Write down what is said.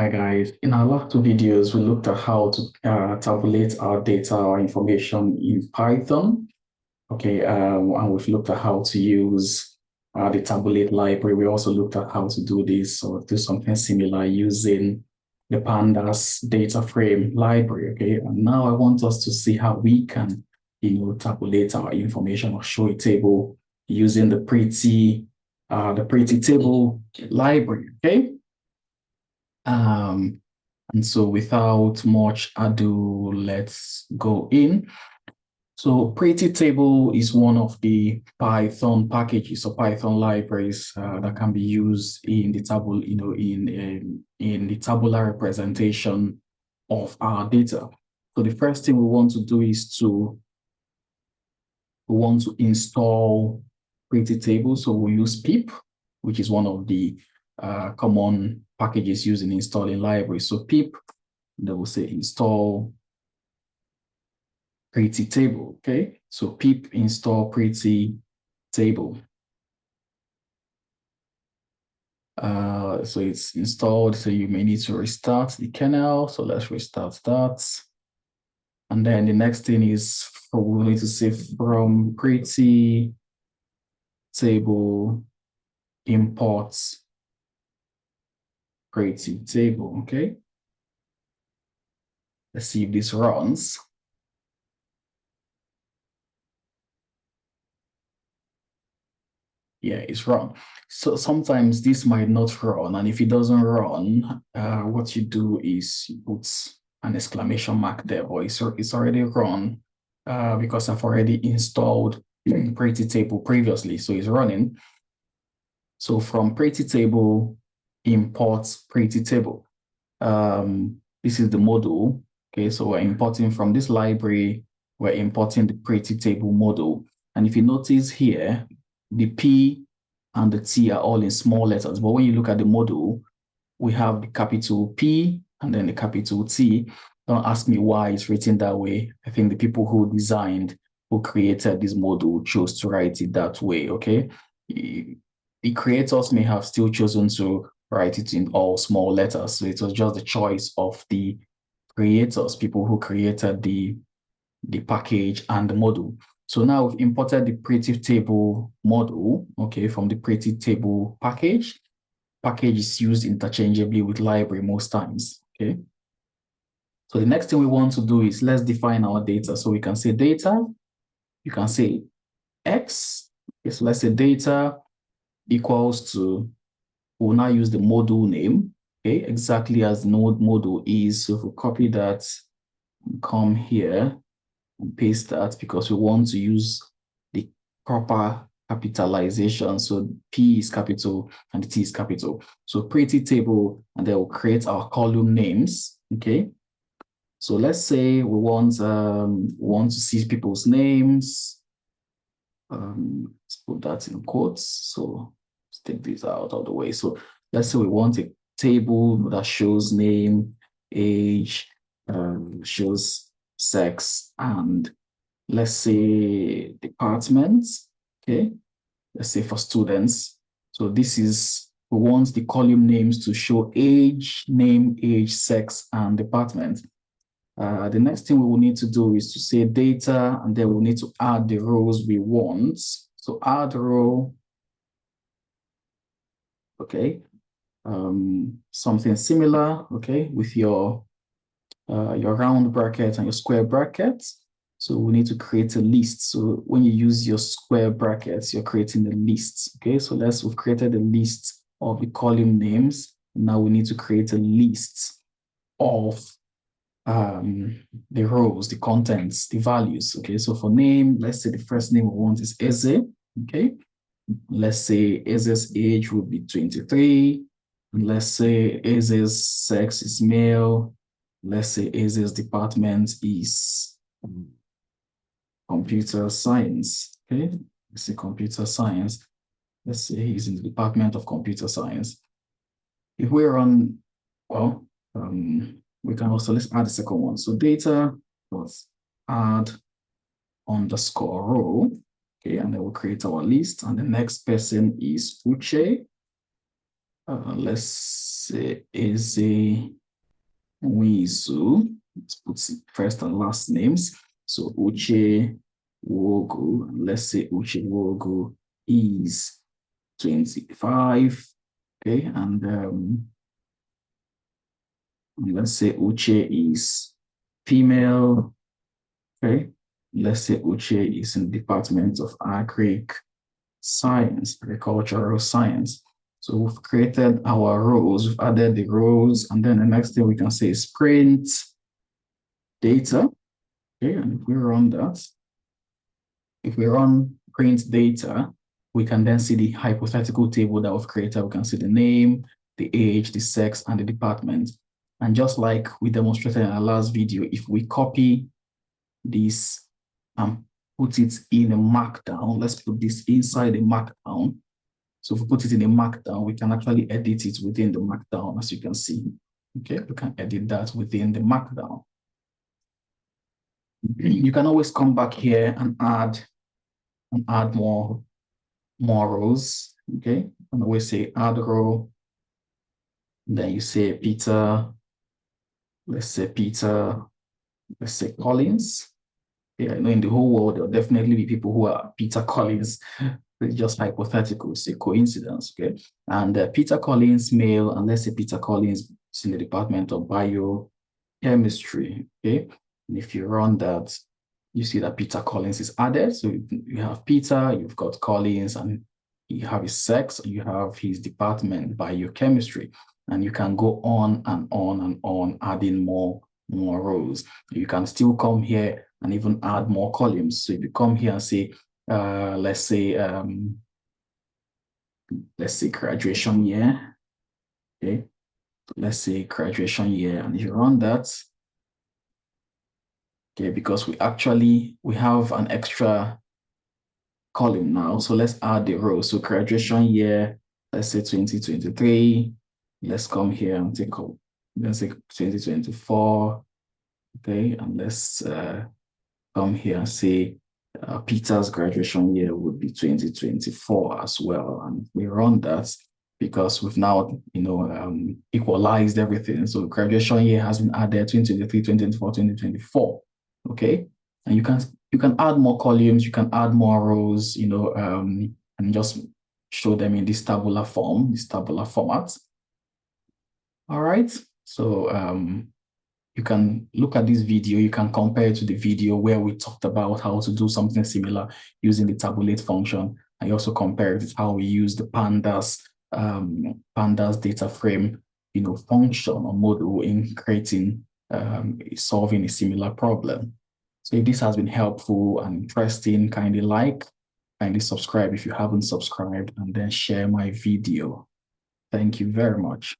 Hi guys, in our last two videos, we looked at how to tabulate our data or information in Python. Okay, and we've looked at how to use the tabulate library. We also looked at how to do this or do something similar using the pandas data frame library. Okay, and now I want us to see how we can, tabulate our information or show a table using the PrettyTable library. Okay. And so without much ado, let's go in. So PrettyTable is one of the Python packages or Python libraries that can be used in the table, in the tabular representation of our data. So the first thing we want to do is we want to install PrettyTable. So we use pip, which is one of the common packages used in installing libraries. So pip, they will say install PrettyTable. Okay, so pip install PrettyTable. So it's installed. So you may need to restart the kernel. So let's restart that. And then the next thing is we need to say from PrettyTable import PrettyTable. Okay. Let's see if this runs. Yeah, it's run. So sometimes this might not run, and if it doesn't run, what you do is you put an exclamation mark there, or it's already run because I've already installed PrettyTable previously, so it's running. So from PrettyTable, import PrettyTable. This is the module. Okay, so we're importing from this library, we're importing the PrettyTable module. And if you notice here, the P and the T are all in small letters. But when you look at the module, we have the capital P and then the capital T. Don't ask me why it's written that way. I think the people who created this module chose to write it that way, okay? The creators may have still chosen to write it in all small letters. So it was just the choice of the creators, people who created the package and the module. So now we've imported the PrettyTable module, okay, from the PrettyTable package. Package is used interchangeably with library most times, okay? So the next thing we want to do is let's define our data. So we can say data, you can say X. Okay, so let's say data equals to, we'll now use the module name, okay, exactly as the node module is. So if we copy that, come here, and paste that because we want to use the proper capitalization. So P is capital and the T is capital. So PrettyTable, and then we'll create our column names. Okay. So let's say we want to see people's names. Let's put that in quotes. So let's take this out of the way. So let's say we want a table that shows name, age, shows sex, and let's say departments. Okay, let's say for students. So this is, we want the column names to show age, name, age, sex, and department. The next thing we will need to do is to say data, and then we'll need to add the rows we want. So add row, okay, something similar, okay, with your round bracket and your square brackets. So we need to create a list. So when you use your square brackets, you're creating a list. Okay, so we've created a list of the column names. Now we need to create a list of the rows, the contents, the values. Okay, so for name, let's say the first name we want is Eze. Okay, let's say Eze's age would be 23. And let's say Eze's sex is male. Let's say Eze's department is computer science. Okay, let's say computer science. Let's say he's in the department of computer science. If we're on, well, we can also, let's add the second one. So data was add underscore row. Okay, and then we'll create our list. And the next person is Uche. let's say Eze Wizu. Let's put first and last names. So Uche Wogu, let's say Uche Wogu is 25. Okay, and let's say Uche is female. Okay, let's say Uche is in the Department of Agricultural Science. So we've created our rows, we've added the rows, and then the next thing we can say is print data. Okay, and if we run that, if we run print data, we can then see the hypothetical table that we've created. We can see the name, the age, the sex, and the department. And just like we demonstrated in our last video, if we copy this and put it in a markdown, let's put this inside a markdown. So if we put it in a markdown, we can actually edit it within the markdown, as you can see. Okay, we can edit that within the markdown. You can always come back here and add more rows. Okay, you can always say add row. Then you say Peter. Let's say Peter. Let's say Collins. Yeah, I know in the whole world there'll definitely be people who are Peter Collins. It's just hypothetical, it's a coincidence, okay? And Peter Collins, male, and let's say Peter Collins is in the Department of Biochemistry, okay? And if you run that, you see that Peter Collins is added. So you have Peter, you've got Collins, and you have his sex, you have his department, biochemistry, and you can go on and on and on, adding more rows. You can still come here and even add more columns. So if you come here and say, let's say graduation year, okay? Let's say graduation year, and if you run that, okay, because we have an extra column now. So let's add the row. So graduation year, let's say 2023. Let's come here and take let's say 2024. Okay, and let's come here and say Peter's graduation year would be 2024 as well. And we run that because we've now, equalized everything. So graduation year has been added 2023, 2024, 2024. Okay, and you can add more columns, you can add more rows, and just show them in this tabular format. All right, so you can look at this video, you can compare it to the video where we talked about how to do something similar using the tabulate function. I also compare it with how we use the pandas data frame, function or model in creating, solving a similar problem. So if this has been helpful and interesting, kindly subscribe if you haven't subscribed, and then share my video. Thank you very much.